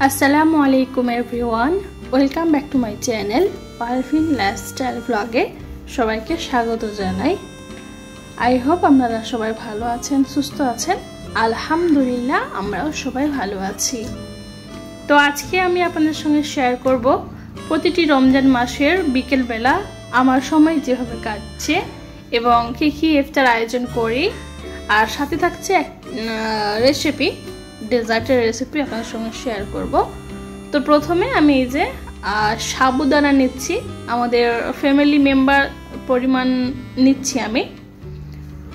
আসসালামু আলাইকুম everyone, welcome back to my channel Parvin lifestyle ব্লগে সবাইকে স্বাগত জানাই। আই হোপ আপনারা সবাই ভালো আছেন, সুস্থ আছেন। আলহামদুলিল্লাহ আমরাও সবাই ভালো আছি। তো আজকে আমি আপনাদের সঙ্গে শেয়ার করব প্রতিটি রমজান মাসের বিকেলবেলা আমার সময় যেভাবে কাটছে এবং কী কী ইফতার আয়োজন করি, আর সাথে থাকছে এক রেসিপি, ডেজার্টের রেসিপি আপনাদের সঙ্গে শেয়ার করব। তো প্রথমে আমি এই যে সাবুদানা নিচ্ছি, আমাদের ফ্যামিলি মেম্বার পরিমাণ নিচ্ছি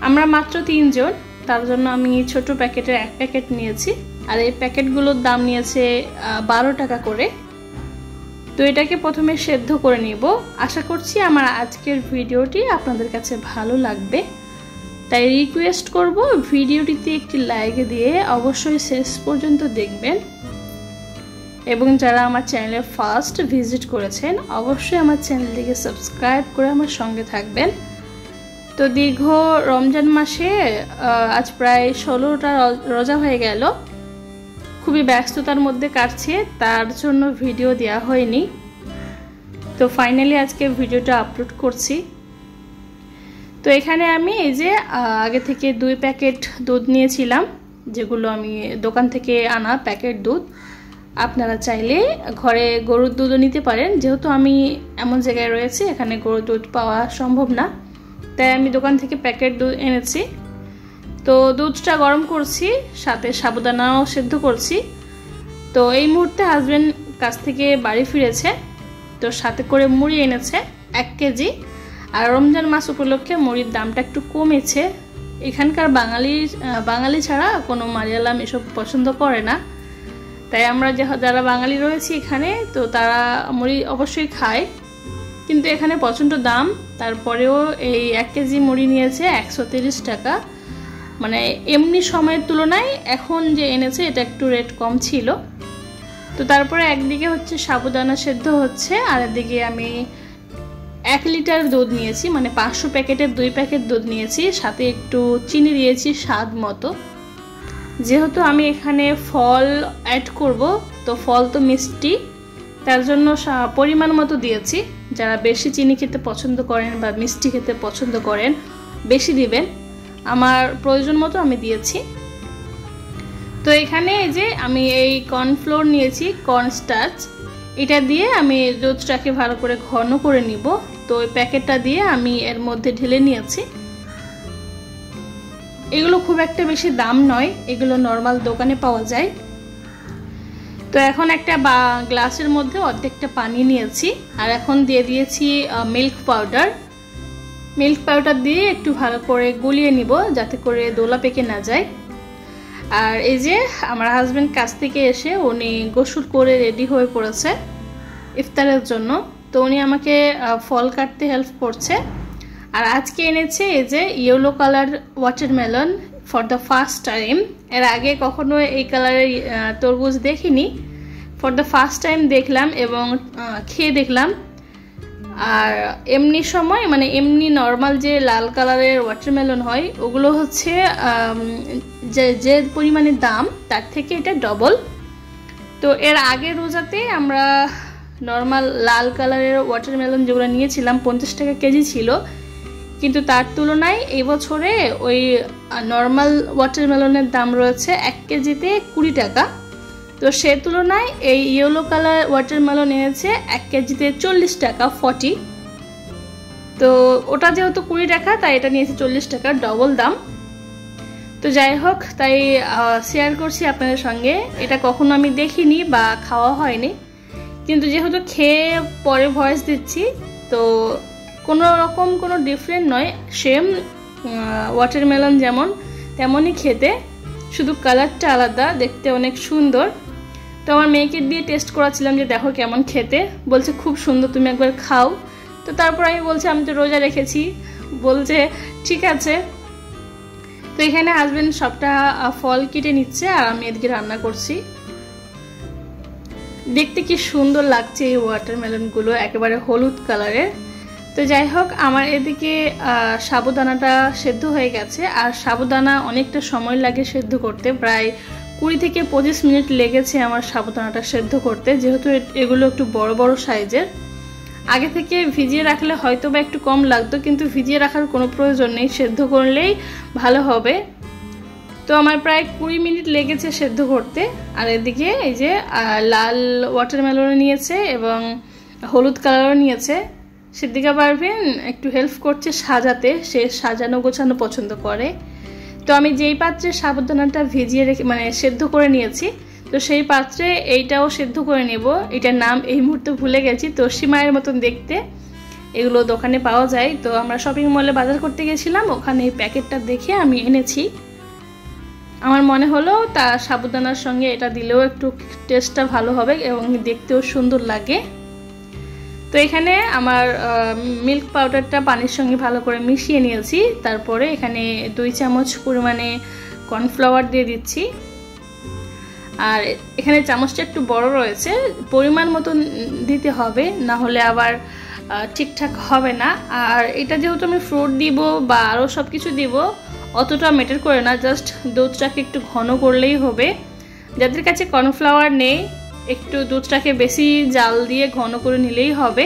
আমরা মাত্র 3 জন, তার জন্য আমি ছোট প্যাকেটের এক প্যাকেট নিয়েছি, আর এই প্যাকেটগুলোর দাম নিয়েছে 12 টাকা করে। তো এটাকে প্রথমে সেদ্ধ করে নিব। আশা করছি আমার আজকের ভিডিওটি আপনাদের কাছে ভালো লাগবে, তাই রিকোয়েস্ট করব ভিডিওটিতে একটি লাইক দিয়ে অবশ্যই শেষ পর্যন্ত দেখবেন, এবং যারা আমার চ্যানেলে ফার্স্ট ভিজিট করেছেন অবশ্যই আমার চ্যানেলটিকে সাবস্ক্রাইব করে আমার সঙ্গে থাকবেন। তো দীর্ঘ রমজান মাসে আজ প্রায় 16টা রোজা হয়ে গেল, খুবই ব্যস্ততার মধ্যে কাটছে, তার জন্য ভিডিও দেওয়া হয়নি। তো ফাইনালি আজকে ভিডিওটা আপলোড করছি। তো এখানে আমি এই যে আগে থেকে 2 প্যাকেট দুধ নিয়েছিলাম, যেগুলো আমি দোকান থেকে আনা প্যাকেট দুধ। আপনারা চাইলে ঘরে গরুর দুধও নিতে পারেন, যেহেতু আমি এমন জায়গায় রয়েছি এখানে গরুর দুধ পাওয়া সম্ভব না, তাই আমি দোকান থেকে প্যাকেট দুধ এনেছি। তো দুধটা গরম করছি, সাথে সাবুদানাও সেদ্ধ করছি। তো এই মুহূর্তে হাজব্যান্ড কাছ থেকে বাড়ি ফিরেছে, তো সাথে করে মুড়ি এনেছে 1 কেজি। আর রমজান মাস উপলক্ষে মুড়ির দামটা একটু কমেছে। এখানকার বাঙালি ছাড়া কোনো মালয়ালাম এসব পছন্দ করে না, তাই আমরা যারা বাঙালি রয়েছি এখানে, তো তারা মুড়ি অবশ্যই খায়, কিন্তু এখানে প্রচণ্ড দাম। তারপরেও এই 1 কেজি মুড়ি নিয়েছে 130 টাকা, মানে এমনি সময়ের তুলনায় এখন যে এনেছে এটা একটু রেট কম ছিল। তো তারপরে একদিকে হচ্ছে সাবুদানা সেদ্ধ হচ্ছে, আর এদিকে আমি 1 লিটার দুধ নিয়েছি, মানে 500 প্যাকেটের 2 প্যাকেট দুধ নিয়েছি, সাথে একটু চিনি দিয়েছি স্বাদ মতো। যেহেতু আমি এখানে ফল অ্যাড করব, তো ফল তো মিষ্টি, তার জন্য পরিমাণ মতো দিয়েছি। যারা বেশি চিনি খেতে পছন্দ করেন বা মিষ্টি খেতে পছন্দ করেন বেশি দিবেন, আমার প্রয়োজন মতো আমি দিয়েছি। তো এখানে এই যে আমি এই কর্নফ্লোর নিয়েছি, কর্নস্টার্চ, এটা দিয়ে আমি দুধটাকে ভালো করে ঘন করে নিব। তো ওই প্যাকেটটা দিয়ে আমি এর মধ্যে ঢেলে নিয়েছি। এগুলো খুব একটা বেশি দাম নয়, এগুলো নর্মাল দোকানে পাওয়া যায়। তো এখন একটা গ্লাসের মধ্যে অর্ধেকটা পানি নিয়েছি, আর এখন দিয়ে দিয়েছি মিল্ক পাউডার দিয়ে একটু ভালো করে গুলিয়ে নিব, যাতে করে দোলা পেকে না যায়। আর এই যে আমার হাজব্যান্ড কাছ থেকে এসে উনি গোসল করে রেডি হয়ে পড়েছে ইফতারের জন্য। তো উনি আমাকে ফল কাটতে হেল্প করছে। আর আজকে এনেছে এই যে yellow colour watermelon for the first time. এর আগে কখনো এই কালারের তরমুজ দেখিনি, ফর দ্য ফার্স্ট টাইম দেখলাম এবং খেয়ে দেখলাম। আর এমনি সময় মানে এমনি নর্মাল যে লাল কালারের ওয়াটারমেলন হয় ওগুলো হচ্ছে যে পরিমাণে দাম তার থেকে এটা ডবল। তো এর আগে রোজাতে আমরা নর্মাল লাল কালারের ওয়াটারমেলন যেগুলো নিয়েছিলাম 50 টাকা কেজি ছিল, কিন্তু তার তুলনায় এই বছরে ওই নর্মাল ওয়াটারমেলনের দাম রয়েছে 1 কেজিতে 20 টাকা। তো সে তুলনায় এই ইয়েলো কালার ওয়াটারমেলন এনেছে 1 কেজিতে 40 টাকা 40। তো ওটা যেহেতু 20 টাকা তাই এটা নিয়েছে 40 টাকা, ডবল দাম। তো যাই হোক, তাই শেয়ার করছি আপনাদের সঙ্গে। এটা কখনো আমি দেখিনি বা খাওয়া হয়নি, কিন্তু যেহেতু খেয়ে পরে ভয়েস দিচ্ছি, তো কোনো রকম কোনো ডিফারেন্ট নয়, সেম ওয়াটারমেলন যেমন তেমনই খেতে, শুধু কালারটা আলাদা, দেখতে অনেক সুন্দর। তো আমার মেয়েকে দিয়ে টেস্ট করাছিলাম যে দেখো কেমন খেতে, বলছে খুব সুন্দর, তুমি একবার খাও। তো তারপর আমি বলছি আমি তো রোজা রেখেছি, বলছে ঠিক আছে। তো এখানে হাজবেন্ড সবটা ফল কেটে নিচ্ছে, আর আমি এদিকে রান্না করছি। দেখতে কি সুন্দর লাগছে এই ওয়াটারমেলনগুলো, একেবারে হলুদ কালারের। তো যাই হোক, আমার এদিকে সাবুদানাটা সেদ্ধ হয়ে গেছে, আর সাবুদানা অনেকটা সময় লাগে সেদ্ধ করতে, প্রায় 20 থেকে 25 মিনিট লেগেছে আমার সাবুদানাটা সেদ্ধ করতে, যেহেতু এগুলো একটু বড় বড় সাইজের। আগে থেকে ভিজিয়ে রাখলে হয়তো বা একটু কম লাগতো, কিন্তু ভিজিয়ে রাখার কোনো প্রয়োজন নেই, সেদ্ধ করলেই ভালো হবে। তো আমার প্রায় 20 মিনিট লেগেছে সেদ্ধ করতে। আর এদিকে এই যে লাল ওয়াটারমেলন নিয়েছে এবং হলুদ কালারও নিয়েছে। সিদ্দিকা পারভিন একটু হেল্প করছে সাজাতে, সে সাজানো গোছানো পছন্দ করে। তো আমি যেই পাত্রে সাবুদানাটা ভিজিয়ে রেখে মানে সেদ্ধ করে নিয়েছি, তো সেই পাত্রে এইটাও সেদ্ধ করে নেব। এটার নাম এই মুহূর্তে ভুলে গেছি, তো সিমাইয়ের মতন দেখতে, এগুলো দোকানে পাওয়া যায়। তো আমরা শপিং মলে বাজার করতে গেছিলাম, ওখানে এই প্যাকেটটা দেখে আমি এনেছি। আমার মনে হলো তা সাবুদানার সঙ্গে এটা দিলেও একটু টেস্টটা ভালো হবে এবং দেখতেও সুন্দর লাগে। তো এখানে আমার মিল্ক পাউডারটা পানির সঙ্গে ভালো করে মিশিয়ে নিয়েছি। তারপরে এখানে 2 চামচ পরিমাণে কর্নফ্লাওয়ার দিয়ে দিচ্ছি। আর এখানে চামচটা একটু বড় রয়েছে, পরিমাণ মতন দিতে হবে, না হলে আবার ঠিকঠাক হবে না। আর এটা যেহেতু আমি ফ্রুট দিব বা আরও সব কিছু দিব, অতটা ম্যাটার করে না, জাস্ট দুধটাকে একটু ঘন করলেই হবে। যাদের কাছে কর্নফ্লাওয়ার নেই, একটু দুধটাকে বেশি জাল দিয়ে ঘন করে নিলেই হবে।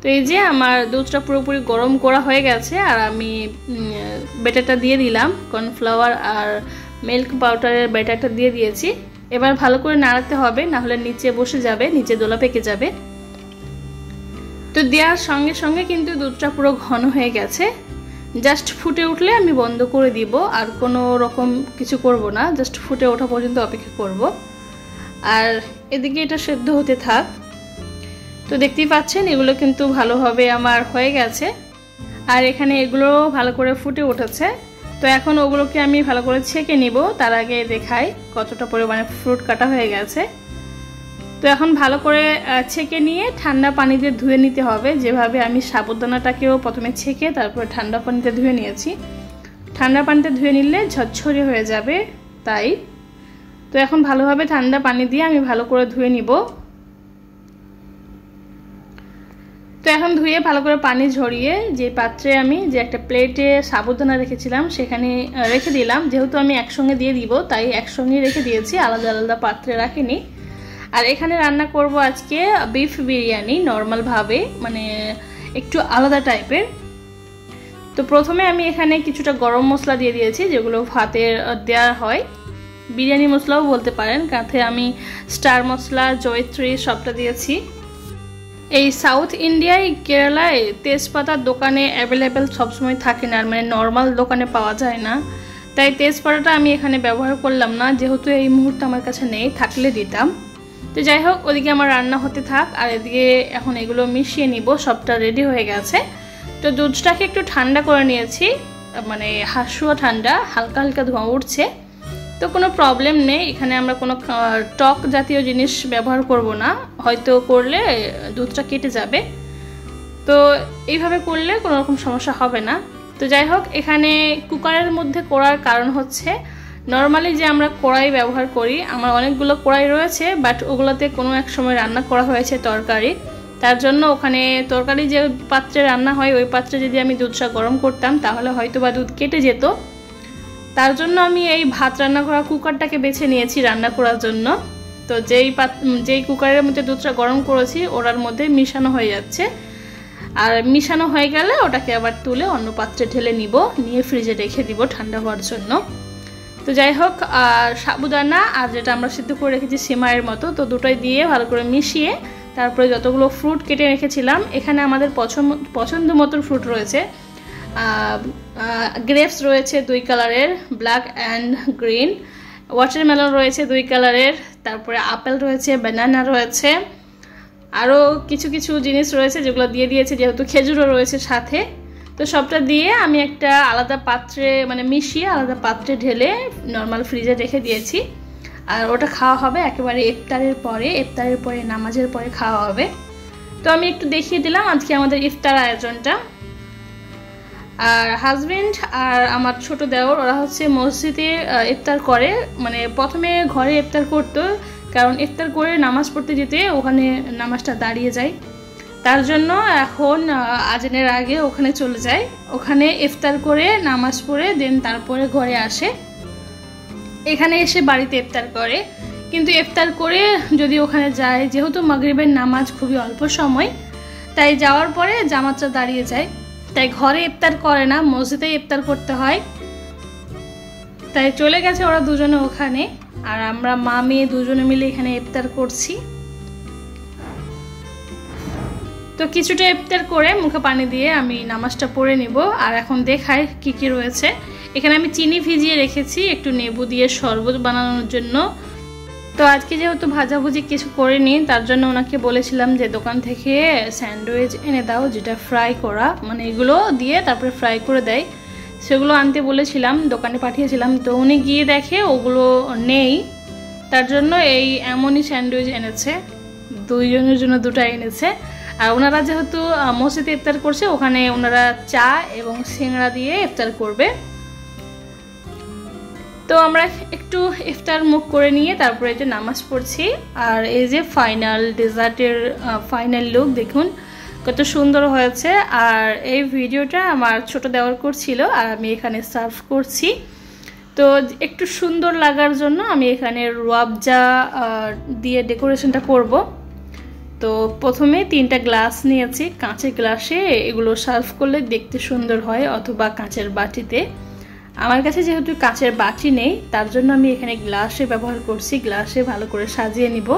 তো এই যে আমার দুধটা পুরোপুরি গরম করা হয়ে গেছে, আর আমি ব্যাটারটা দিয়ে দিলাম, কর্নফ্লাওয়ার আর মিল্ক পাউডারের ব্যাটারটা দিয়ে দিয়েছি। এবার ভালো করে নাড়াতে হবে, না হলে নিচে বসে যাবে, নিচে দোলা পেকে যাবে। তো দেওয়ার সঙ্গে সঙ্গে কিন্তু দুধটা পুরো ঘন হয়ে গেছে। জাস্ট ফুটে উঠলে আমি বন্ধ করে দিব, আর কোনো রকম কিছু করব না, জাস্ট ফুটে ওঠা পর্যন্ত অপেক্ষা করব। আর এদিকে এটা সেদ্ধ হতে থাক। তো দেখতেই পাচ্ছেন এগুলো কিন্তু ভালোভাবে আমার হয়ে গেছে, আর এখানে এগুলো ভালো করে ফুটে উঠেছে। তো এখন ওগুলোকে আমি ভালো করে ছেঁকে নিব, তার আগে দেখাই কতটা পরিমাণে ফ্রুট কাটা হয়ে গেছে। তো এখন ভালো করে ছেঁকে নিয়ে ঠান্ডা পানিতে ধুয়ে নিতে হবে, যেভাবে আমি সাবুদানাটাকেও প্রথমে ছেঁকে তারপরে ঠান্ডা পানিতে ধুয়ে নিয়েছি। ঠান্ডা পানিতে ধুয়ে নিলে ঝরঝরে হয়ে যাবে, তাই। তো এখন ভালোভাবে ঠান্ডা পানি দিয়ে আমি ভালো করে ধুয়ে নিব। তো এখন ধুয়ে ভালো করে পানি ঝরিয়ে যে পাত্রে আমি যে একটা প্লেটে সাবুদানা রেখেছিলাম সেখানে রেখে দিলাম। যেহেতু আমি একসঙ্গে দিয়ে দিব, তাই একসঙ্গে রেখে দিয়েছি, আলাদা আলাদা পাত্রে রাখিনি। আর এখানে রান্না করব আজকে বিফ বিরিয়ানি, নর্মালভাবে, মানে একটু আলাদা টাইপের। তো প্রথমে আমি এখানে কিছুটা গরম মশলা দিয়ে দিয়েছি, যেগুলো ভাতের দেওয়া হয়, বিরিয়ানি মশলাও বলতে পারেন। কাঁথে আমি স্টার মশলা, জয়ত্রী সবটা দিয়েছি। এই সাউথ ইন্ডিয়ায়, কেরালায় তেজপাতার দোকানে অ্যাভেলেবেল সবসময় থাকে না, মানে নর্মাল দোকানে পাওয়া যায় না, তাই তেজপাতাটা আমি এখানে ব্যবহার করলাম না, যেহেতু এই মুহূর্তে আমার কাছে নেই, থাকলে দিতাম। তো যাই হোক, ওদিকে আমার রান্না হতে থাক, আর এদিকে এখন এগুলো মিশিয়ে নিব। সবটা রেডি হয়ে গেছে। তো দুধটাকে একটু ঠান্ডা করে নিয়েছি, মানে হাসুয়া ঠান্ডা, হালকা হালকা ধোঁয়া উঠছে। তো কোনো প্রবলেম নেই, এখানে আমরা কোনো টক জাতীয় জিনিস ব্যবহার করব না, হয়তো করলে দুধটা কেটে যাবে। তো এইভাবে করলে কোনো রকম সমস্যা হবে না। তো যাই হোক, এখানে কুকারের মধ্যে করার কারণ হচ্ছে, নর্মালি যে আমরা কড়াই ব্যবহার করি, আমার অনেকগুলো কড়াই রয়েছে, বাট ওগুলোতে কোনো এক সময় রান্না করা হয়েছে তরকারি, তার জন্য ওখানে তরকারি যে পাত্রে রান্না হয় ওই পাত্রে যদি আমি দুধটা গরম করতাম তাহলে হয়তো বা দুধ কেটে যেত। তার জন্য আমি এই ভাত রান্না করা কুকারটাকে বেছে নিয়েছি রান্না করার জন্য। তো যেই কুকারের মধ্যে দুধটা গরম করেছি ওটার মধ্যে মিশানো হয়ে যাচ্ছে, আর মিশানো হয়ে গেলে ওটাকে আবার তুলে অন্য পাত্রে ঢেলে নিয়ে ফ্রিজে রেখে দিব ঠান্ডা হওয়ার জন্য। তো যাই হোক, আর সাবুদানা আর যেটা আমরা সিদ্ধ করে রেখেছি সিমাইয়ের মতো, তো দুটোই দিয়ে ভালো করে মিশিয়ে তারপরে যতগুলো ফ্রুট কেটে রেখেছিলাম, এখানে আমাদের পছন্দ মতো ফ্রুট রয়েছে। গ্রেপস রয়েছে 2 কালারের, ব্ল্যাক অ্যান্ড গ্রিন। ওয়াটারমেলন রয়েছে 2 কালারের, তারপরে আপেল রয়েছে, ব্যানানা রয়েছে, আরও কিছু কিছু জিনিস রয়েছে যেগুলো দিয়ে দিয়েছে, যেহেতু খেজুরও রয়েছে সাথে। তো সবটা দিয়ে আমি একটা আলাদা পাত্রে, মানে মিশিয়ে আলাদা পাত্রে ঢেলে নর্মাল ফ্রিজে রেখে দিয়েছি। আর ওটা খাওয়া হবে একেবারে ইফতারের পরে, নামাজের পরে খাওয়া হবে। তো আমি একটু দেখিয়ে দিলাম আজকে আমাদের ইফতার আয়োজনটা। আর হাজবেন্ড আর আমার ছোট দেওর, ওরা হচ্ছে মসজিদে ইফতার করে, মানে প্রথমে ঘরে ইফতার করতো, কারণ ইফতার করে নামাজ পড়তে যেতে ওখানে নামাজটা দাঁড়িয়ে যায়, তার জন্য এখন আজানের আগে ওখানে চলে যায়, ওখানে ইফতার করে নামাজ পড়ে দেন তারপরে ঘরে আসে। এখানে এসে বাড়িতে ইফতার করে, কিন্তু ইফতার করে যদি ওখানে যায়, যেহেতু মাগরিবের নামাজ খুবই অল্প সময়, তাই যাওয়ার পরে জামাতটা দাঁড়িয়ে যায়, তাই ঘরে ইফতার করে না, মসজিদে ইফতার করতে হয়। তাই চলে গেছে ওরা দুজনে ওখানে, আর আমরা মা মেয়ে দুজনে মিলে এখানে ইফতার করছি। তো কিছুটা ইফতার করে মুখে পানি দিয়ে আমি নামাজটা পড়ে নিব। আর এখন দেখাই কি কি রয়েছে। এখানে আমি চিনি ভিজিয়ে রেখেছি একটু লেবু দিয়ে শরবত বানানোর জন্য। তো আজকে যেহেতু ভাজাভুজি কিছু করিনি, তার জন্য ওনাকে বলেছিলাম যে দোকান থেকে স্যান্ডউইচ এনে দাও, যেটা ফ্রাই করা, মানে এগুলো দিয়ে তারপরে ফ্রাই করে দেয়, সেগুলো আনতে বলেছিলাম, দোকানে পাঠিয়েছিলাম। তো উনি গিয়ে দেখে ওগুলো নেই, তার জন্য এই এমনই স্যান্ডউইচ এনেছে, দুইজনের জন্য দুটো এনেছে। আর ওনারা যেহেতু মসজিদে ইফতার করছে, ওখানে ওনারা চা এবং সিংড়া দিয়ে ইফতার করবে। তো আমরা একটু ইফতার মুখ করে নিয়ে তারপরে যে নামাজ পড়ছি। আর এই যে ফাইনাল ডেজার্টের ফাইনাল লুক দেখুন কত সুন্দর হয়েছে। আর এই ভিডিওটা আমার ছোট দেওয়ার করছিল, আর আমি এখানে সার্ভ করছি। তো একটু সুন্দর লাগার জন্য আমি এখানে রুয়াবজা দিয়ে ডেকোরেশনটা করব। তো প্রথমে 3টা গ্লাস নিয়েছি, কাঁচের গ্লাসে এগুলো সার্ভ করলে দেখতে সুন্দর হয়, অথবা কাঁচের বাটিতে। আমার কাছে যেহেতু কাঁচের বাটি নেই, তার জন্য আমি এখানে গ্লাসে ব্যবহার করছি, গ্লাসে ভালো করে সাজিয়ে নিব।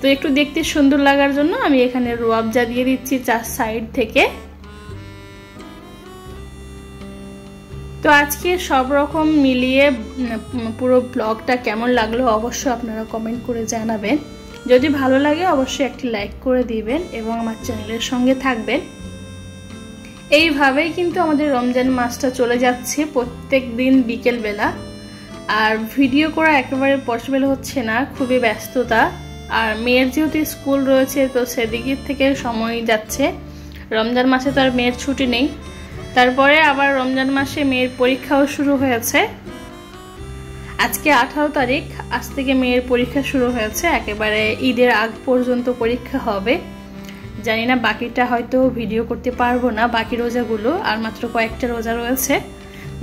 তো একটু দেখতে সুন্দর লাগার জন্য আমি এখানে রুয়াবজা দিয়ে দিচ্ছি 4 সাইড থেকে। তো আজকে সব রকম মিলিয়ে পুরো ব্লগটা কেমন লাগলো অবশ্যই আপনারা কমেন্ট করে জানাবেন। যদি ভালো লাগে অবশ্যই একটি লাইক করে দিবেন এবং আমার চ্যানেলের সঙ্গে থাকবেন। এইভাবেই কিন্তু আমাদের রমজান মাসটা চলে যাচ্ছে প্রত্যেক দিন বিকেলবেলা। আর ভিডিও করা একেবারে পসিবল হচ্ছে না, খুবই ব্যস্ততা। আর মেয়ের যেহেতু স্কুল রয়েছে, তো সেদিকের থেকে সময় যাচ্ছে। রমজান মাসে তো আর মেয়ের ছুটি নেই, তারপরে আবার রমজান মাসে মেয়ের পরীক্ষাও শুরু হয়েছে। আজকে 18 তারিখ, আজ থেকে মেয়ের পরীক্ষা শুরু হয়েছে, একেবারে ঈদের আগ পর্যন্ত পরীক্ষা হবে। জানি না বাকিটা হয়তো ভিডিও করতে পারবো না, বাকি রোজাগুলো আর মাত্র কয়েকটা রোজা রয়েছে।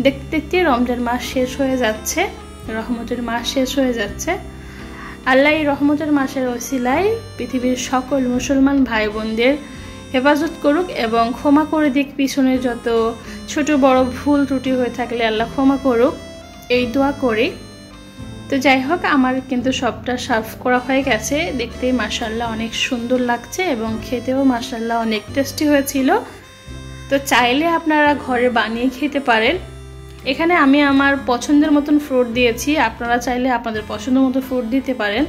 দেখতে দেখতে রমজান মাস শেষ হয়ে যাচ্ছে, রহমতের মাস শেষ হয়ে যাচ্ছে। আল্লাহ এই রহমতের মাসের ওসিলায় পৃথিবীর সকল মুসলমান ভাই বোনদের হেফাজত করুক এবং ক্ষমা করে দিক পিছনে যত ছোট বড় ভুল ত্রুটি হয়ে থাকলে আল্লাহ ক্ষমা করুক, এই দোয়া করি। তো যাই হোক, আমার কিন্তু সবটা সার্ভ করা হয়ে গেছে। দেখতে মাশাআল্লাহ অনেক সুন্দর লাগছে এবং খেতেও মাশাআল্লাহ অনেক টেস্টি হয়েছিল। তো চাইলে আপনারা ঘরে বানিয়ে খেতে পারেন। এখানে আমি আমার পছন্দের মতন ফ্রুট দিয়েছি, আপনারা চাইলে আপনাদের পছন্দ মতো ফ্রুট দিতে পারেন,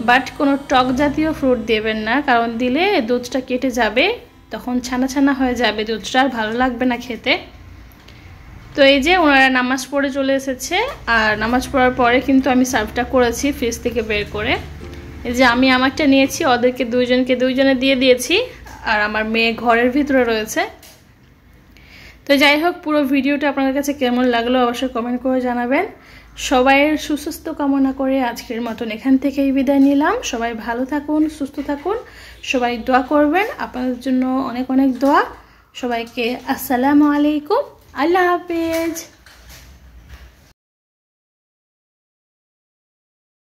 বাট কোনো টক জাতীয় ফ্রুট দেবেন না, কারণ দিলে দুধটা কেটে যাবে, তখন ছানা ছানা হয়ে যাবে, দুধটা আর ভালো লাগবে না খেতে। তো এই যে ওনারা নামাজ পড়ে চলে এসেছে, আর নামাজ পড়ার পরে কিন্তু আমি সার্ভটা করেছি ফ্রিজ থেকে বের করে। এই যে আমি আমারটা নিয়েছি, ওদেরকে দুইজনে দিয়ে দিয়েছি, আর আমার মেয়ে ঘরের ভিতরে রয়েছে। তো যাই হোক, পুরো ভিডিওটা আপনাদের কাছে কেমন লাগলো অবশ্যই কমেন্ট করে জানাবেন। সবাইয়ের সুস্বাস্থ্য কামনা করে আজকের মতন এখান থেকেই বিদায় নিলাম। সবাই ভালো থাকুন, সুস্থ থাকুন, সবাই দোয়া করবেন, আপনাদের জন্য অনেক অনেক দোয়া। সবাইকে আসসালামু আলাইকুম, আল্লাহ হাফেজ।